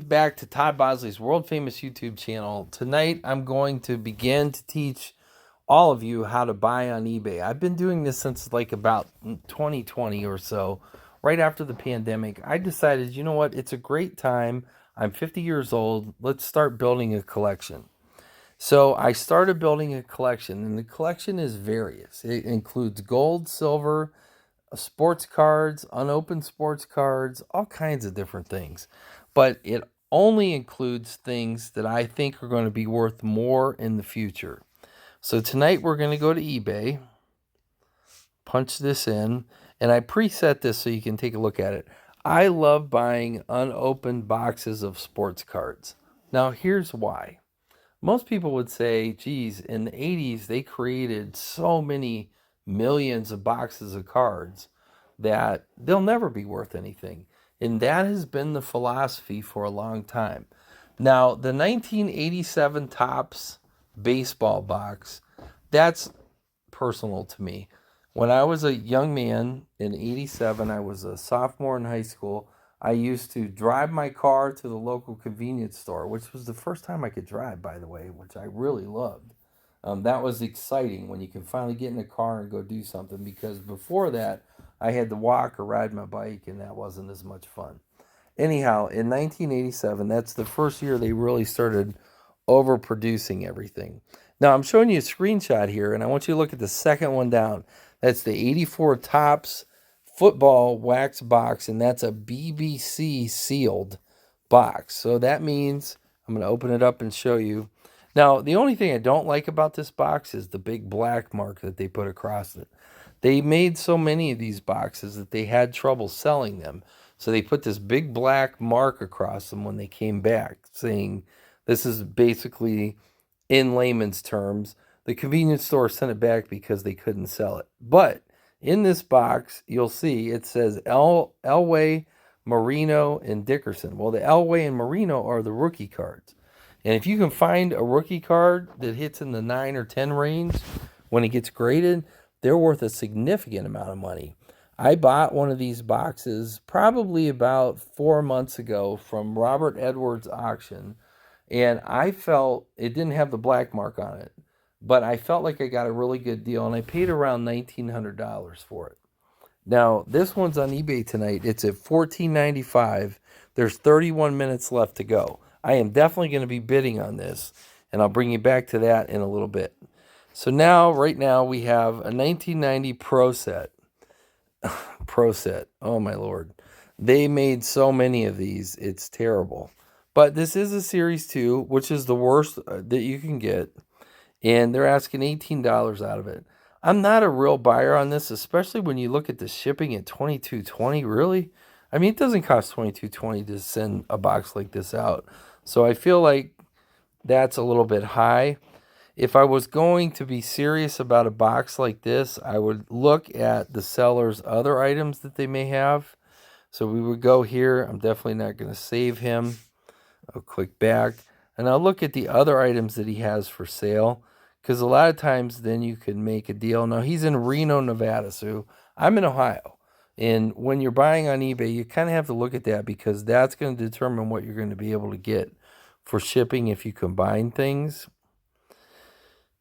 back to Todd Bosley's world famous YouTube channel. Tonight I'm going to begin to teach all of you how to buy on eBay. I've been doing this since like about 2020 or so, right after the pandemic. I decided, you know what, it's a great time. I'm 50 years old. Let's start building a collection. So I started building a collection, and the collection is various. It includes gold, silver, sports cards, unopened sports cards, all kinds of different things. But it only includes things that I think are going to be worth more in the future. So tonight we're going to go to eBay, punch this in, and I preset this so you can take a look at it. I love buying unopened boxes of sports cards. Now here's why. Most people would say, geez, in the 80s they created so many millions of boxes of cards that they'll never be worth anything. And that has been the philosophy for a long time. Now, the 1987 Topps baseball box, that's personal to me. When I was a young man in 87, I was a sophomore in high school. I used to drive my car to the local convenience store, which was the first time I could drive, by the way, which I really loved. That was exciting when you can finally get in a car and go do something, because before that, I had to walk or ride my bike, and that wasn't as much fun. Anyhow, in 1987, that's the first year they really started overproducing everything. Now, I'm showing you a screenshot here, and I want you to look at the second one down. That's the 84 Topps football wax box, and that's a BBC sealed box. So that means I'm going to open it up and show you. Now, the only thing I don't like about this box is the big black mark that they put across it. They made so many of these boxes that they had trouble selling them. So they put this big black mark across them when they came back, saying this is basically, in layman's terms, the convenience store sent it back because they couldn't sell it. But in this box, you'll see it says Elway, Marino, and Dickerson. Well, the Elway and Marino are the rookie cards. And if you can find a rookie card that hits in the 9 or 10 range when it gets graded, they're worth a significant amount of money. I bought one of these boxes probably about 4 months ago from Robert Edwards auction, and I felt it didn't have the black mark on it, but I felt like I got a really good deal, and I paid around $1,900 for it. Now, this one's on eBay tonight. It's at $14.95. There's 31 minutes left to go. I am definitely going to be bidding on this, and I'll bring you back to that in a little bit. So now, right now, we have a 1990 Pro Set. Pro Set. Oh, my Lord. They made so many of these. It's terrible. But this is a Series 2, which is the worst that you can get. And they're asking $18 out of it. I'm not a real buyer on this, especially when you look at the shipping at $22.20. Really? I mean, it doesn't cost $22.20 to send a box like this out. So I feel like that's a little bit high. If I was going to be serious about a box like this, I would look at the seller's other items that they may have. So we would go here. I'm definitely not going to save him. I'll click back, and I'll look at the other items that he has for sale, because a lot of times then you can make a deal. Now, he's in Reno, Nevada, so I'm in Ohio. And when you're buying on eBay, you kind of have to look at that, because that's going to determine what you're going to be able to get for shipping if you combine things.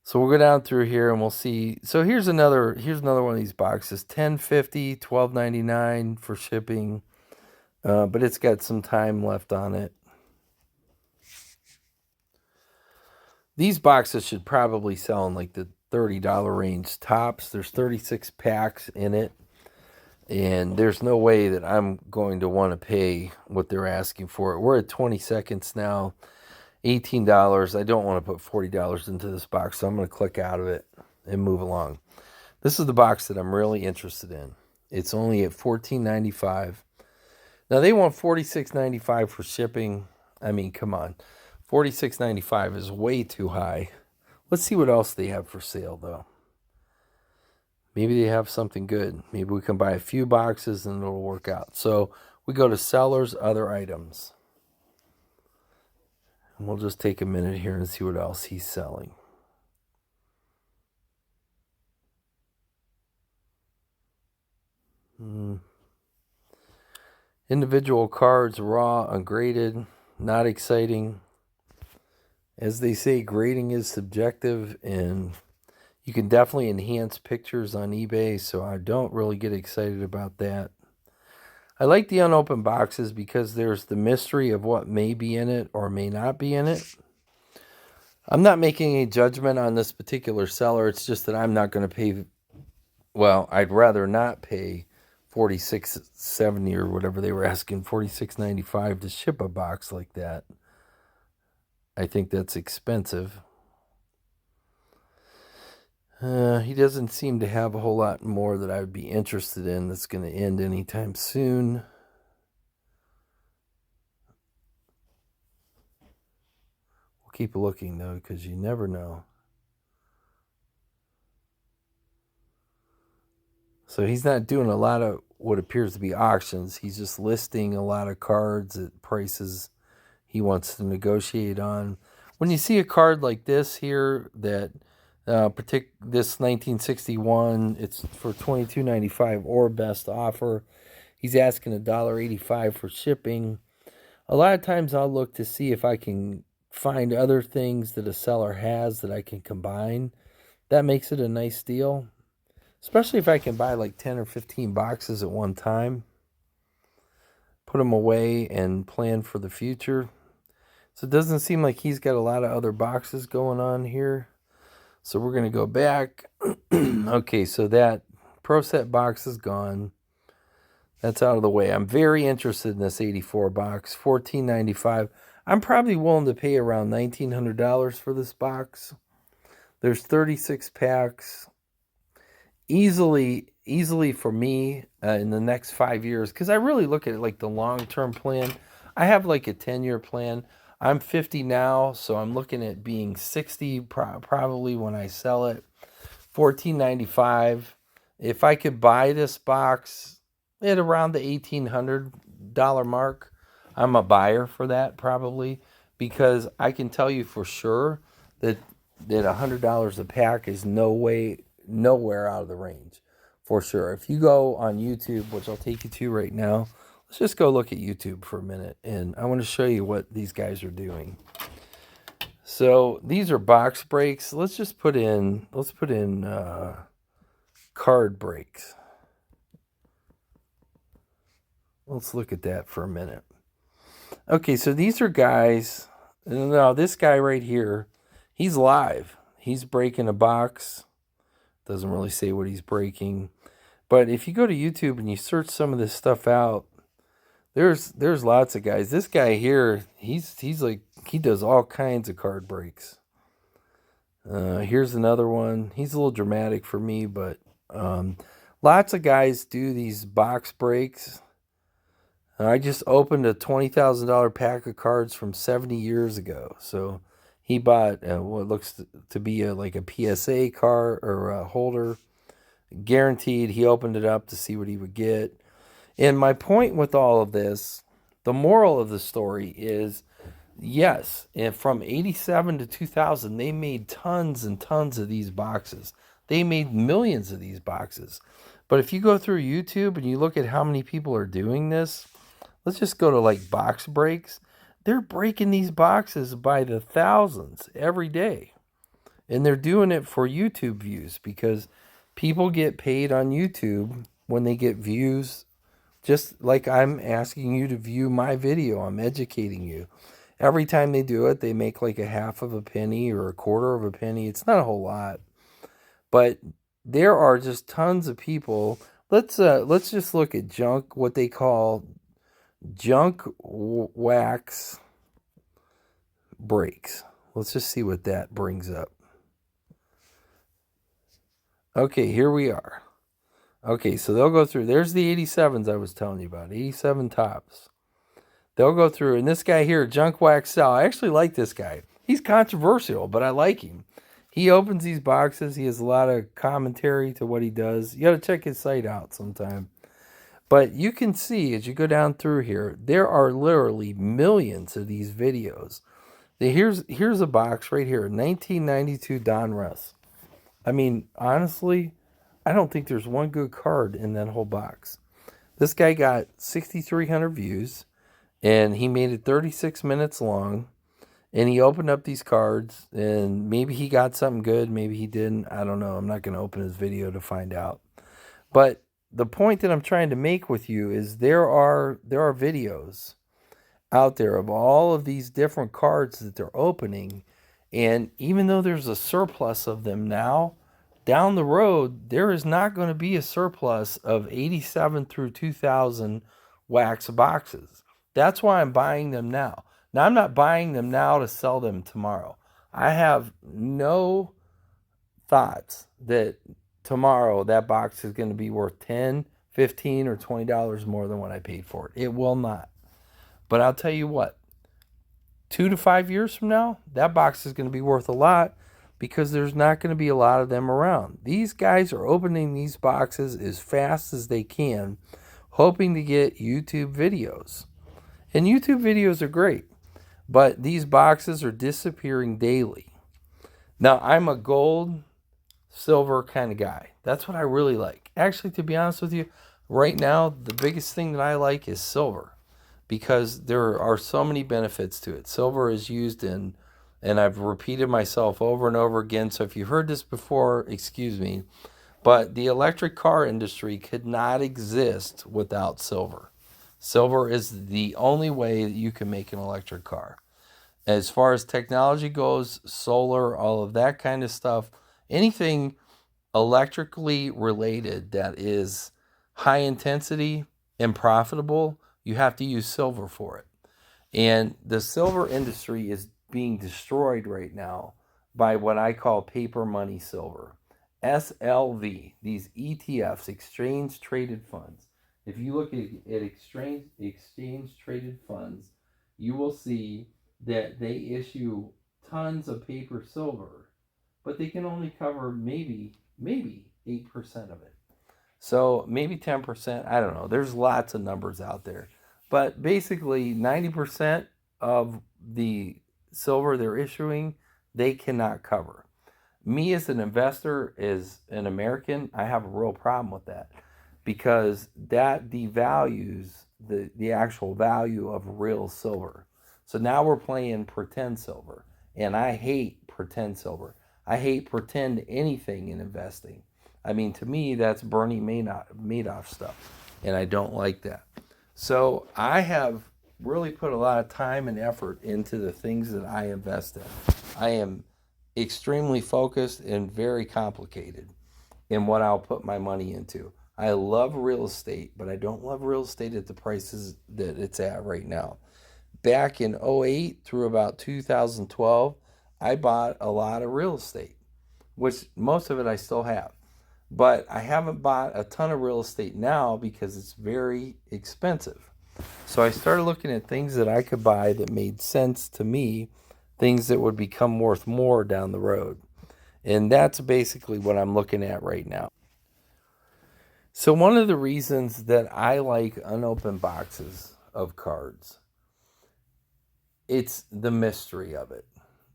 So we'll go down through here and we'll see. So here's another one of these boxes, $10.50, $12.99 for shipping, but it's got some time left on it. These boxes should probably sell in like the $30 range tops. There's 36 packs in it, and there's no way that I'm going to want to pay what they're asking for it. We're at 20 seconds now. $18. I don't want to put $40 into this box, so I'm going to click out of it and move along. This is the box that I'm really interested in. It's only at $14.95. Now, they want $46.95 for shipping. I mean, come on. $46.95 is way too high. Let's see what else they have for sale, though. Maybe they have something good. Maybe we can buy a few boxes and it'll work out. So we go to seller's other items. And we'll just take a minute here and see what else he's selling. Individual cards, raw, ungraded. Not exciting. As they say, grading is subjective, and you can definitely enhance pictures on eBay, so I don't really get excited about that. I like the unopened boxes because there's the mystery of what may be in it or may not be in it. I'm not making a judgment on this particular seller. It's just that I'm not going to pay, well, I'd rather not pay $46.70 or whatever they were asking, $46.95 to ship a box like that. I think that's expensive. He doesn't seem to have a whole lot more that I would be interested in that's going to end anytime soon. We'll keep looking, though, because you never know. So he's not doing a lot of what appears to be auctions. He's just listing a lot of cards at prices he wants to negotiate on. When you see a card like this here, that this 1961, it's for $22.95 or best offer. He's asking $1.85 for shipping. A lot of times I'll look to see if I can find other things that a seller has that I can combine. That makes it a nice deal, especially if I can buy like 10 or 15 boxes at one time, put them away and plan for the future. So it doesn't seem like he's got a lot of other boxes going on here. So we're going to go back. Okay, so that Pro Set box is gone. That's out of the way. I'm very interested in this 84 box, $14.95. I'm probably willing to pay around $1,900 for this box. There's 36 packs. Easily for me in the next 5 years, because I really look at it like the long-term plan. I have like a 10-year plan. I'm 50 now, so I'm looking at being 60 probably when I sell it. $14.95. If I could buy this box at around the $1,800 mark, I'm a buyer for that probably, because I can tell you for sure that $100 a pack is nowhere out of the range, for sure. If you go on YouTube, which I'll take you to right now, let's just go look at YouTube for a minute, and I want to show you what these guys are doing. So these are box breaks. Let's put in card breaks. Let's look at that for a minute. Okay, so these are guys. Now this guy right here, he's live. He's breaking a box. Doesn't really say what he's breaking. But if you go to YouTube and you search some of this stuff out, there's lots of guys. This guy here, he's like, he does all kinds of card breaks. Here's another one. He's a little dramatic for me, but lots of guys do these box breaks. I just opened a $20,000 pack of cards from 70 years ago. So he bought what looks to be like a PSA card or a holder. Guaranteed. He opened it up to see what he would get. And my point with all of this, the moral of the story is, yes, and from 87 to 2000, they made tons and tons of these boxes. They made millions of these boxes. But if you go through YouTube and you look at how many people are doing this, let's just go to like box breaks. They're breaking these boxes by the thousands every day. And they're doing it for YouTube views, because people get paid on YouTube when they get views. Just like I'm asking you to view my video, I'm educating you. Every time they do it, they make like a half of a penny or a quarter of a penny. It's not a whole lot, but there are just tons of people. Let's just look at junk, what they call junk wax breaks. Let's just see what that brings up. Okay, here we are. Okay, so they'll go through. There's the 87s I was telling you about, 87 tops. They'll go through, and this guy here, Junk Wax Sal, I actually like this guy. He's controversial, but I like him. He opens these boxes. He has a lot of commentary to what he does. You got to check his site out sometime. But you can see, as you go down through here, there are literally millions of these videos. Here's a box right here, 1992 Donruss. I mean, honestly, I don't think there's one good card in that whole box. This guy got 6,300 views, and he made it 36 minutes long. And he opened up these cards, and maybe he got something good, maybe he didn't. I don't know. I'm not going to open his video to find out. But the point that I'm trying to make with you is there are videos out there of all of these different cards that they're opening, and even though there's a surplus of them now, down the road there is not going to be a surplus of 87 through 2000 wax boxes. That's why I'm buying them now. Now, I'm not buying them now to sell them tomorrow. I have no thoughts that tomorrow that box is going to be worth $10, $15, or $20 more than what I paid for it. It will not. But I'll tell you what, 2 to 5 years from now, that box is going to be worth a lot because there's not going to be a lot of them around. These guys are opening these boxes as fast as they can, hoping to get YouTube videos. And YouTube videos are great, but these boxes are disappearing daily. Now, I'm a gold, silver kind of guy. That's what I really like. Actually, to be honest with you, right now, the biggest thing that I like is silver, because there are so many benefits to it. Silver is used in, and I've repeated myself over and over again, so if you heard this before, excuse me, but the electric car industry could not exist without silver. Silver is the only way that you can make an electric car. As far as technology goes, solar, all of that kind of stuff, anything electrically related that is high intensity and profitable, you have to use silver for it. And the silver industry is being destroyed right now by what I call paper money silver. SLV, these ETFs, exchange traded funds. If you look at exchange traded funds, you will see that they issue tons of paper silver, but they can only cover maybe 8% of it. So maybe 10%, I don't know. There's lots of numbers out there. But basically 90% of the silver they're issuing, they cannot cover. Me as an investor, as an American, I have a real problem with that, because that devalues the actual value of real silver. So now we're playing pretend silver, and I hate pretend silver. I hate pretend anything in investing. I mean, to me, that's Bernie Madoff stuff, and I don't like that. So I have really put a lot of time and effort into the things that I invest in. I am extremely focused and very complicated in what I'll put my money into. I love real estate, but I don't love real estate at the prices that it's at right now. Back in 2008 through about 2012, I bought a lot of real estate, which most of it I still have. But I haven't bought a ton of real estate now because it's very expensive. So I started looking at things that I could buy that made sense to me, things that would become worth more down the road. And that's basically what I'm looking at right now. So one of the reasons that I like unopened boxes of cards, it's the mystery of it.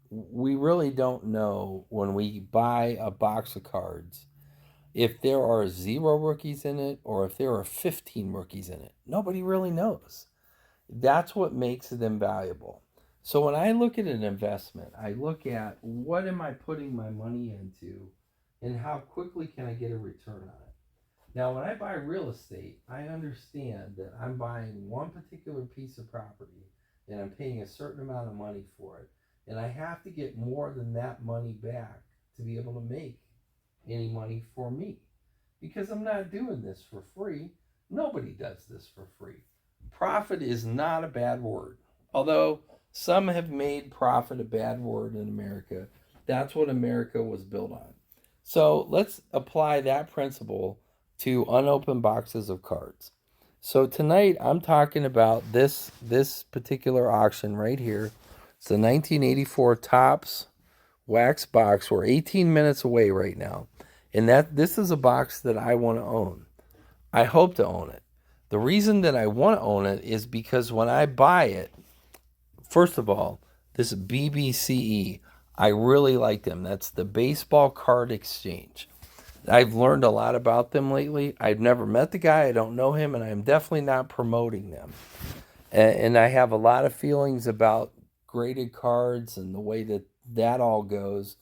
We really don't know when we buy a box of cards if there are 0 rookies in it or if there are 15 rookies in it. Nobody really knows. That's what makes them valuable. So when I look at an investment, I look at what am I putting my money into and how quickly can I get a return on it. Now, when I buy real estate, I understand that I'm buying one particular piece of property and I'm paying a certain amount of money for it. And I have to get more than that money back to be able to make any money for me, because I'm not doing this for free. Nobody does this for free. Profit is not a bad word, although some have made profit a bad word in America. That's what America was built on. So let's apply that principle to unopened boxes of cards. So tonight I'm talking about this particular auction right here. It's the 1984 Topps wax box. We're 18 minutes away right now. And this is a box that I want to own. I hope to own it. The reason that I want to own it is because when I buy it, first of all, this BBCE, I really like them. That's the Baseball Card Exchange. I've learned a lot about them lately. I've never met the guy. I don't know him, and I'm definitely not promoting them. And I have a lot of feelings about graded cards and the way that that all goes.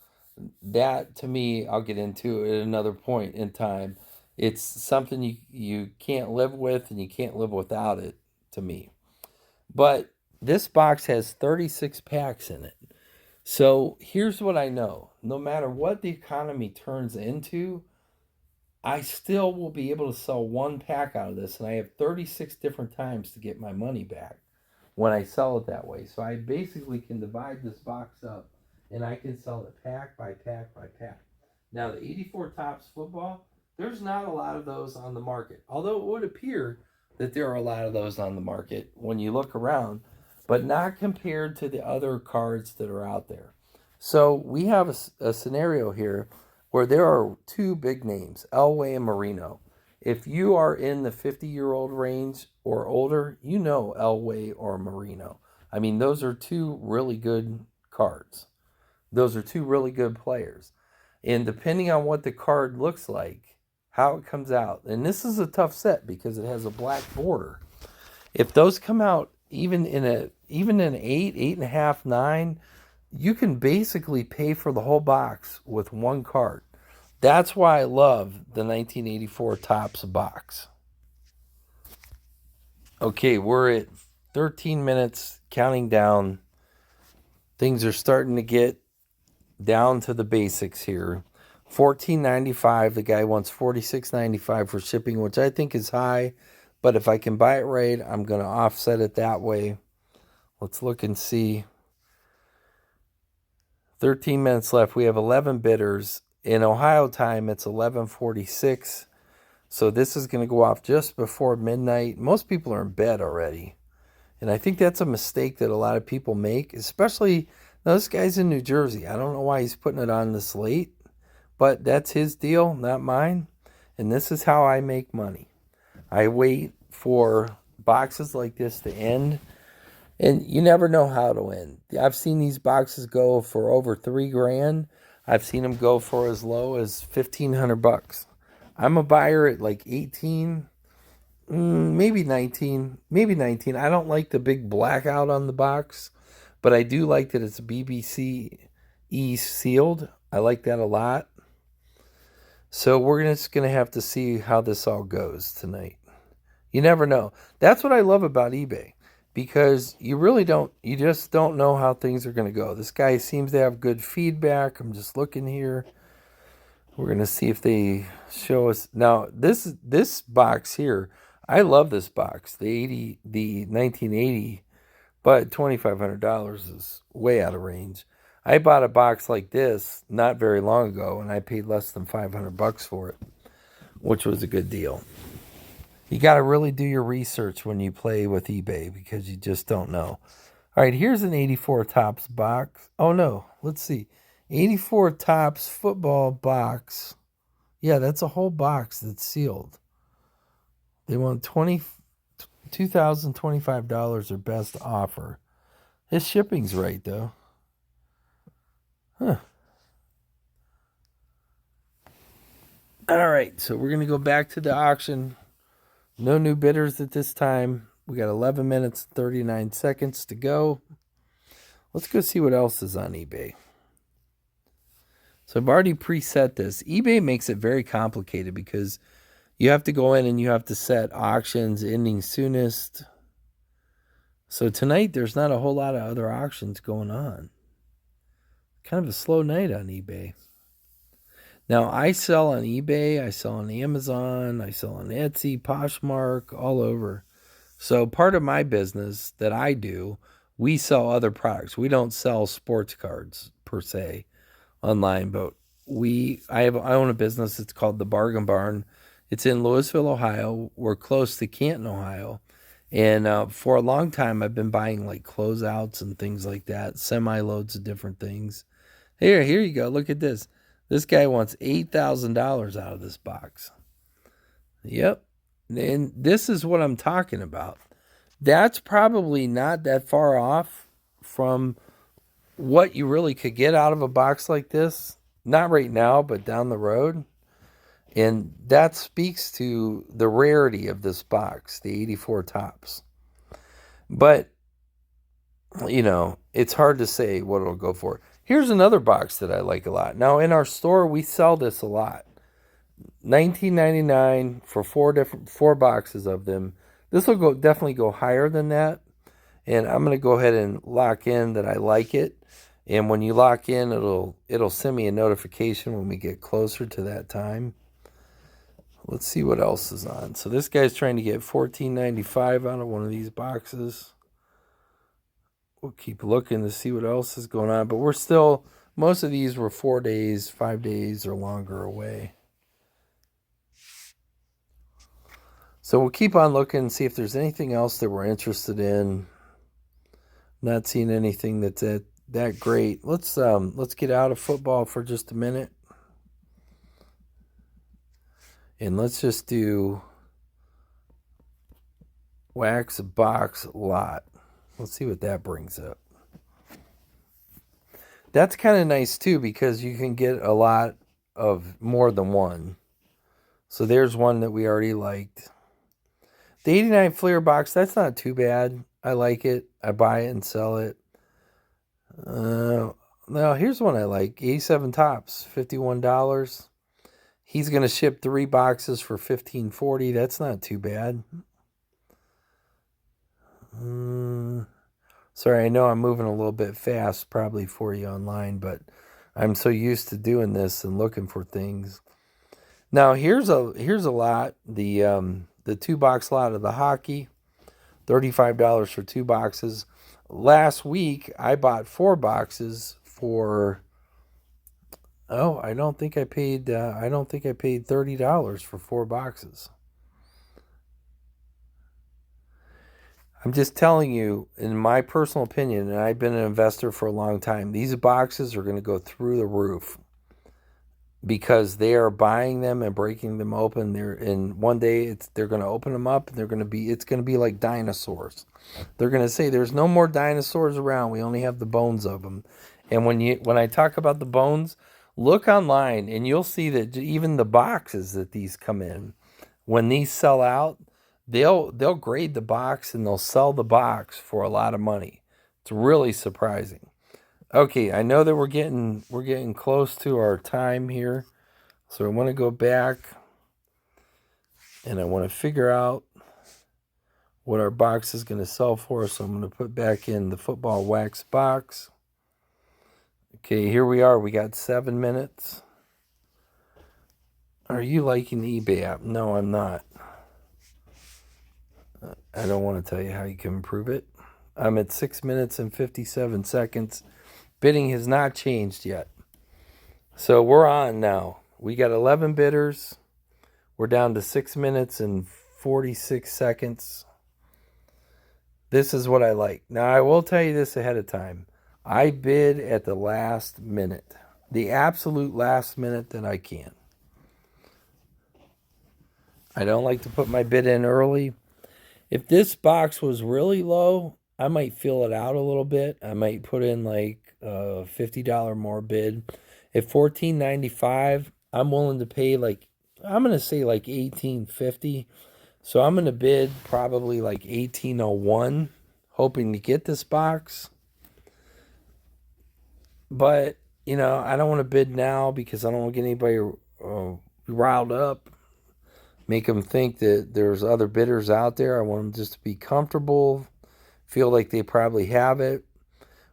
That to me, I'll get into at another point in time. It's something you can't live with and you can't live without it to me. But this box has 36 packs in it. So here's what I know. No matter what the economy turns into, I still will be able to sell one pack out of this, and I have 36 different times to get my money back when I sell it that way. So I basically can divide this box up and I can sell it pack by pack by pack. Now, the 84 Tops football, there's not a lot of those on the market, although it would appear that there are a lot of those on the market when you look around, but not compared to the other cards that are out there. So we have a scenario here where there are two big names, Elway and Marino. If you are in the 50-year-old range or older, you know Elway or Marino. I mean, those are two really good cards. Those are two really good players. And depending on what the card looks like, how it comes out, and this is a tough set because it has a black border. If those come out even in an 8.5, 9, you can basically pay for the whole box with one card. That's why I love the 1984 Topps box. Okay, we're at 13 minutes, counting down. Things are starting to get down to the basics here. $14.95. The guy wants $46.95 for shipping, which I think is high. But if I can buy it right, I'm going to offset it that way. Let's look and see. 13 minutes left. We have 11 bidders. In Ohio time, it's 11:46. So this is going to go off just before midnight. Most people are in bed already. And I think that's a mistake that a lot of people make, especially now this guy's in New Jersey. I don't know why he's putting it on this late, but that's his deal, not mine. And this is how I make money. I wait for boxes like this to end, and you never know how it'll end. I've seen these boxes go for over $3,000. I've seen them go for as low as $1,500. I'm a buyer at like 18, maybe 19, maybe 19. I don't like the big blackout on the box, but I do like that it's BBC E sealed. I like that a lot. So we're just going to have to see how this all goes tonight. You never know. That's what I love about eBay, because you just don't know how things are going to go. This guy seems to have good feedback. I'm just looking here. We're going to see if they show us. Now, this box here, I love this box, the 1980, but $2,500 is way out of range. I bought a box like this not very long ago, and I paid less than $500 for it, which was a good deal. You got to really do your research when you play with eBay, because you just don't know. All right, here's an 84 Topps box. Oh, no, let's see. 84 Topps football box. Yeah, that's a whole box that's sealed. They want $2,025 or best offer. His shipping's right, though. Huh. All right, so we're going to go back to the auction. No new bidders at this time. We got 11 minutes, 39 seconds to go. Let's go see what else is on eBay. So I've already preset this. eBay makes it very complicated because you have to go in and you have to set auctions ending soonest. So tonight there's not a whole lot of other auctions going on. Kind of a slow night on eBay. Now, I sell on eBay, I sell on Amazon, I sell on Etsy, Poshmark, all over. So part of my business that I do, we sell other products. We don't sell sports cards per se online, but I own a business. It's called the Bargain Barn. It's in Louisville, Ohio. We're close to Canton, Ohio. And for a long time, I've been buying like closeouts and things like that, semi-loads of different things. Here you go. Look at this. This guy wants $8,000 out of this box. Yep. And this is what I'm talking about. That's probably not that far off from what you really could get out of a box like this. Not right now, but down the road. And that speaks to the rarity of this box, the 84 Topps. But, it's hard to say what it'll go for. Here's another box that I like a lot. Now, in our store, we sell this a lot. $19.99 for four boxes of them. This will definitely go higher than that. And I'm going to go ahead and lock in that I like it. And when you lock in, it'll send me a notification when we get closer to that time. Let's see what else is on. So this guy's trying to get $14.95 out of one of these boxes. We'll keep looking to see what else is going on. But we're still, most of these were 4 days, 5 days, or longer away. So we'll keep on looking and see if there's anything else that we're interested in. Not seeing anything that's that great. Let's get out of football for just a minute. And let's just do wax box lot. Let's see what that brings up. That's kind of nice too, because you can get a lot of more than one. So there's one that we already liked. The 89 Fleer box, that's not too bad. I like it. I buy it and sell it. Now, here's one I like. 87 Tops, $51. He's going to ship 3 boxes for $15.40. That's not too bad. Sorry, I know I'm moving a little bit fast probably for you online, but I'm so used to doing this and looking for things. Now, here's a lot. The 2-box lot of the hockey, $35 for 2 boxes. Last week, I bought 4 boxes for, I don't think I paid $30 for 4 boxes. I'm just telling you, in my personal opinion, and I've been an investor for a long time, these boxes are going to go through the roof because they are buying them and breaking them open. One day they're going to open them up and it's going to be like dinosaurs. They're going to say there's no more dinosaurs around. We only have the bones of them. And when I talk about the bones, look online and you'll see that even the boxes that these come in, when these sell out, they'll grade the box and they'll sell the box for a lot of money. It's really surprising. Okay, I know that we're getting close to our time here. So I want to go back and I want to figure out what our box is going to sell for. So I'm going to put back in the football wax box. Okay, here we are. We got 7 minutes. Are you liking the eBay app? No, I'm not. I don't want to tell you how you can improve it. I'm at 6 minutes and 57 seconds. Bidding has not changed yet. So we're on now. We got 11 bidders. We're down to 6 minutes and 46 seconds. This is what I like. Now, I will tell you this ahead of time. I bid at the last minute. The absolute last minute that I can. I don't like to put my bid in early. If this box was really low, I might fill it out a little bit. I might put in like a $50 more bid. At $14.95, I'm willing to pay I'm going to say like $18.50. So I'm going to bid probably like $18.01, hoping to get this box. But, I don't want to bid now because I don't want to get anybody riled up. Make them think that there's other bidders out there. I want them just to be comfortable, feel like they probably have it.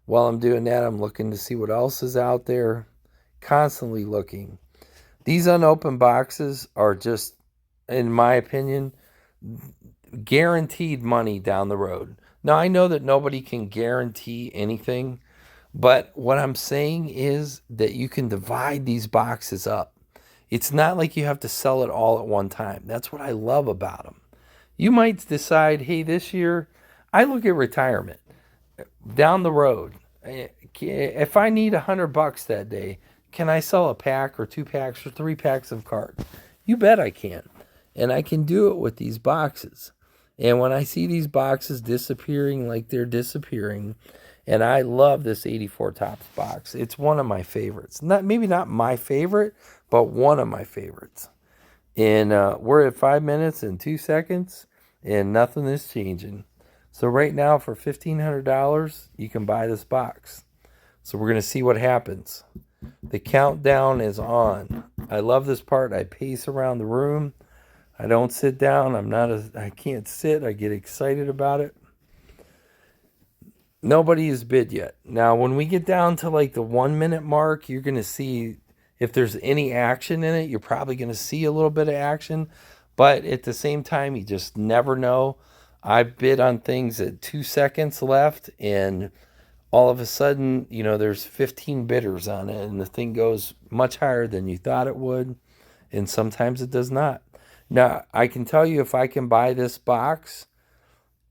While I'm doing that, I'm looking to see what else is out there. Constantly looking. These unopened boxes are just, in my opinion, guaranteed money down the road. Now, I know that nobody can guarantee anything, but what I'm saying is that you can divide these boxes up. It's not like you have to sell it all at one time. That's what I love about them. You might decide, hey, this year, I look at retirement down the road. If I need $100 that day, can I sell a pack or 2 packs or 3 packs of cards? You bet I can. And I can do it with these boxes. And when I see these boxes disappearing like they're disappearing, and I love this 84 Topps box. It's one of my favorites. Maybe not my favorite, but one of my favorites. And we're at 5 minutes and 2 seconds, and nothing is changing. So right now for $1,500, you can buy this box. So we're going to see what happens. The countdown is on. I love this part. I pace around the room. I don't sit down. I can't sit. I get excited about it. Nobody has bid yet. Now, when we get down to like the 1 minute mark, you're going to see if there's any action in it. You're probably going to see a little bit of action. But at the same time, you just never know. I bid on things at 2 seconds left, and all of a sudden, there's 15 bidders on it, and the thing goes much higher than you thought it would, and sometimes it does not. Now, I can tell you if I can buy this box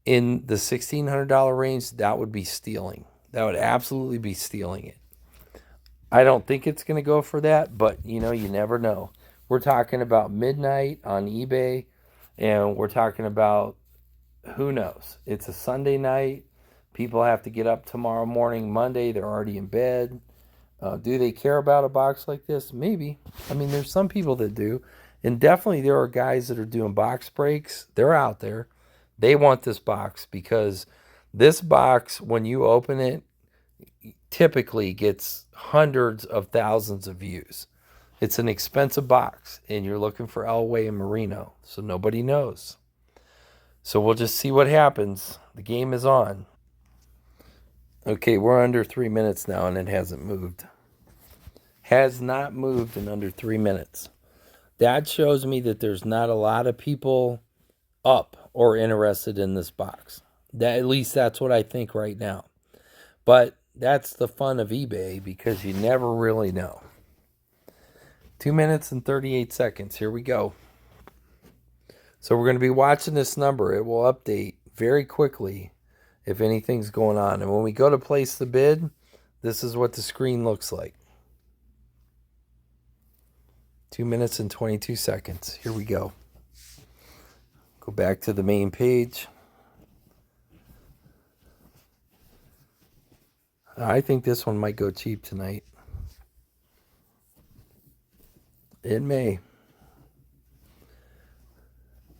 in the $1,600 range, that would be stealing. That would absolutely be stealing it. I don't think it's going to go for that, but, you never know. We're talking about midnight on eBay, and we're talking about, who knows? It's a Sunday night. People have to get up tomorrow morning, Monday. They're already in bed. Do they care about a box like this? Maybe. I mean, there's some people that do. And definitely there are guys that are doing box breaks. They're out there. They want this box because this box, when you open it, typically gets hundreds of thousands of views. It's an expensive box, and you're looking for Elway and Marino, so nobody knows. So we'll just see what happens. The game is on. Okay, we're under 3 minutes now, and it hasn't moved. Has not moved in under 3 minutes. That shows me that there's not a lot of people up or interested in this box. At least that's what I think right now. But that's the fun of eBay, because you never really know. 2 minutes and 38 seconds. Here we go. So we're going to be watching this number. It will update very quickly if anything's going on. And when we go to place the bid, this is what the screen looks like. 2 minutes and 22 seconds. Here we go. Go back to the main page. I think this one might go cheap tonight. It may.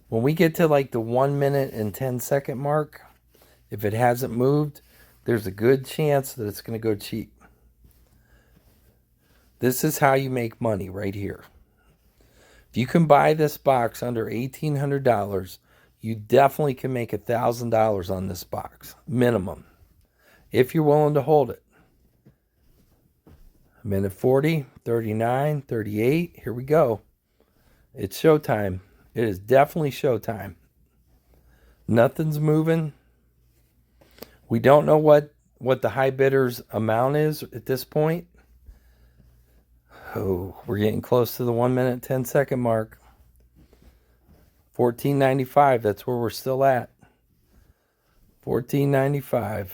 When we get to like the 1 minute and 10 second mark, if it hasn't moved, there's a good chance that it's going to go cheap. This is how you make money right here. If you can buy this box under $1,800, you definitely can make $1,000 on this box, minimum, if you're willing to hold it. Minute 40, 39, 38. Here we go. It's showtime. It is definitely showtime. Nothing's moving. We don't know what the high bidder's amount is at this point. Oh, we're getting close to the 1 minute, 10 second mark. $14.95. That's where we're still at. $14.95.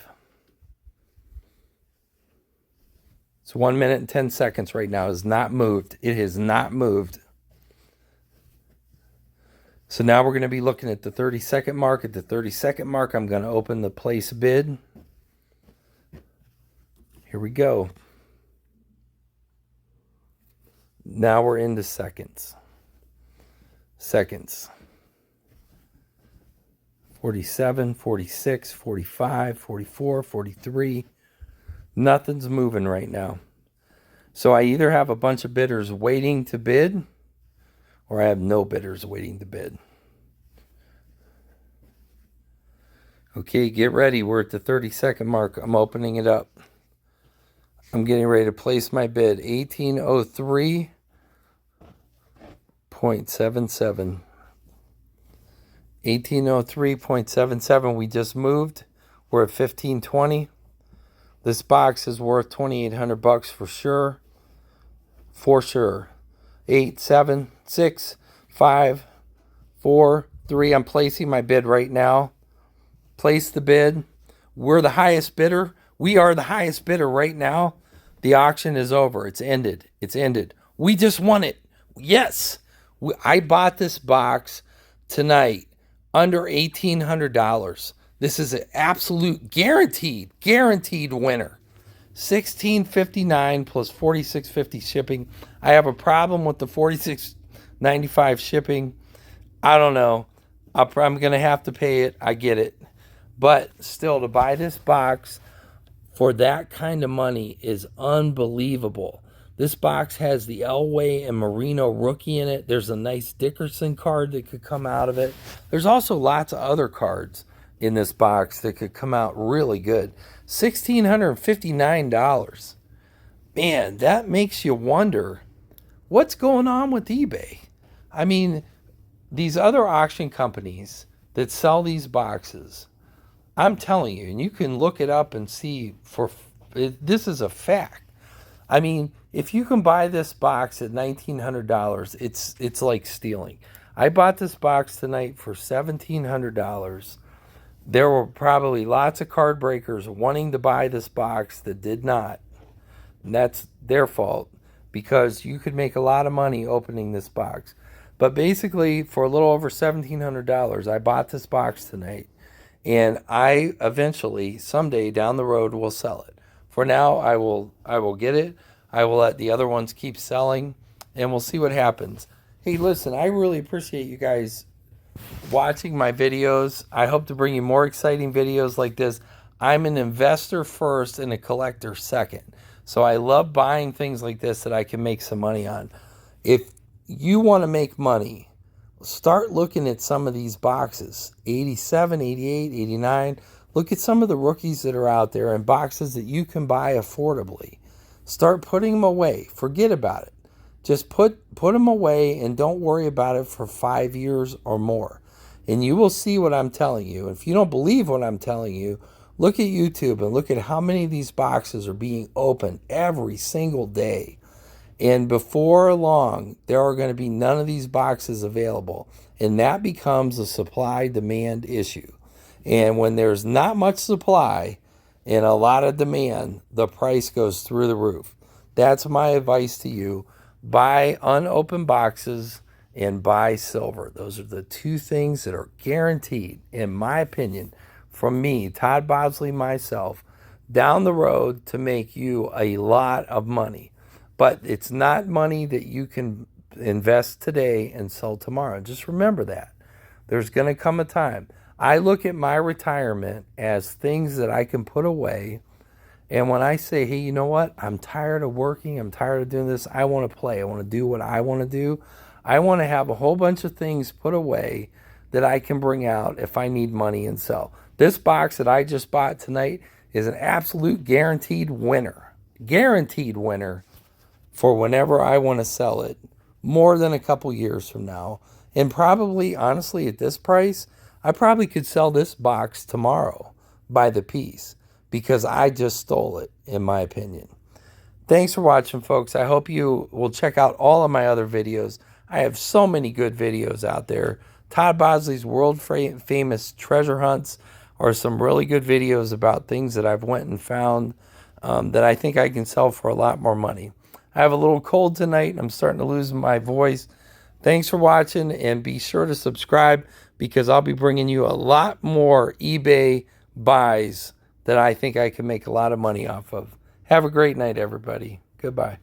It's 1 minute and 10 seconds right now. It has not moved. It has not moved. So now we're going to be looking at the 30-second mark. At the 30-second mark, I'm going to open the place bid. Here we go. Now we're into seconds. Seconds. 47, 46, 45, 44, 43. Nothing's moving right now. So I either have a bunch of bidders waiting to bid, or I have no bidders waiting to bid. Okay, get ready. We're at the 30-second mark. I'm opening it up. I'm getting ready to place my bid. 1803.77. 1803.77. We just moved. We're at 1520. This box is worth $2,800 for sure. For sure. 8, 7, 6, 5, 4, 3. I'm placing my bid right now. Place the bid. We're the highest bidder. We are the highest bidder right now. The auction is over. It's ended. It's ended. We just won it. Yes. I bought this box tonight under $1,800. This is an absolute guaranteed winner. $1,659 plus $46.50 shipping. I have a problem with the $46.95 shipping. I don't know. I'm going to have to pay it. I get it. But still, to buy this box for that kind of money is unbelievable. This box has the Elway and Marino rookie in it. There's a nice Dickerson card that could come out of it. There's also lots of other cards in this box that could come out really good. $1,659. Man, that makes you wonder what's going on with eBay. I mean, these other auction companies that sell these boxes, I'm telling you, and you can look it up and see, this is a fact. I mean, if you can buy this box at $1,900, it's like stealing. I bought this box tonight for $1,700. There were probably lots of card breakers wanting to buy this box that did not. And that's their fault, because you could make a lot of money opening this box. But basically, for a little over $1,700, I bought this box tonight. And I eventually, someday down the road, will sell it. For now, I will get it. I will let the other ones keep selling, and we'll see what happens. Hey, listen, I really appreciate you guys watching my videos. I hope to bring you more exciting videos like this. I'm an investor first and a collector second. So I love buying things like this that I can make some money on. If you want to make money, start looking at some of these boxes, 87, 88, 89. Look at some of the rookies that are out there and boxes that you can buy affordably. Start putting them away. Forget about it. Just put them away and don't worry about it for 5 years or more. And you will see what I'm telling you. If you don't believe what I'm telling you, look at YouTube and look at how many of these boxes are being opened every single day. And before long, there are going to be none of these boxes available. And that becomes a supply-demand issue. And when there's not much supply and a lot of demand, the price goes through the roof. That's my advice to you. Buy unopened boxes and buy silver. Those are the two things that are guaranteed, in my opinion, from me, Todd Bosley, myself, down the road to make you a lot of money. But it's not money that you can invest today and sell tomorrow. Just remember that. There's going to come a time. I look at my retirement as things that I can put away. And when I say, hey, you know what? I'm tired of working. I'm tired of doing this. I want to play. I want to do what I want to do. I want to have a whole bunch of things put away that I can bring out if I need money and sell. This box that I just bought tonight is an absolute guaranteed winner. Guaranteed winner for whenever I want to sell it, more than a couple years from now. And probably, honestly, at this price, I probably could sell this box tomorrow by the piece, because I just stole it, in my opinion. Thanks for watching, folks. I hope you will check out all of my other videos. I have so many good videos out there. Todd Bosley's world famous treasure hunts are some really good videos about things that I've went and found that I think I can sell for a lot more money. I have a little cold tonight. I'm starting to lose my voice. Thanks for watching, and be sure to subscribe, because I'll be bringing you a lot more eBay buys that I think I can make a lot of money off of. Have a great night, everybody. Goodbye.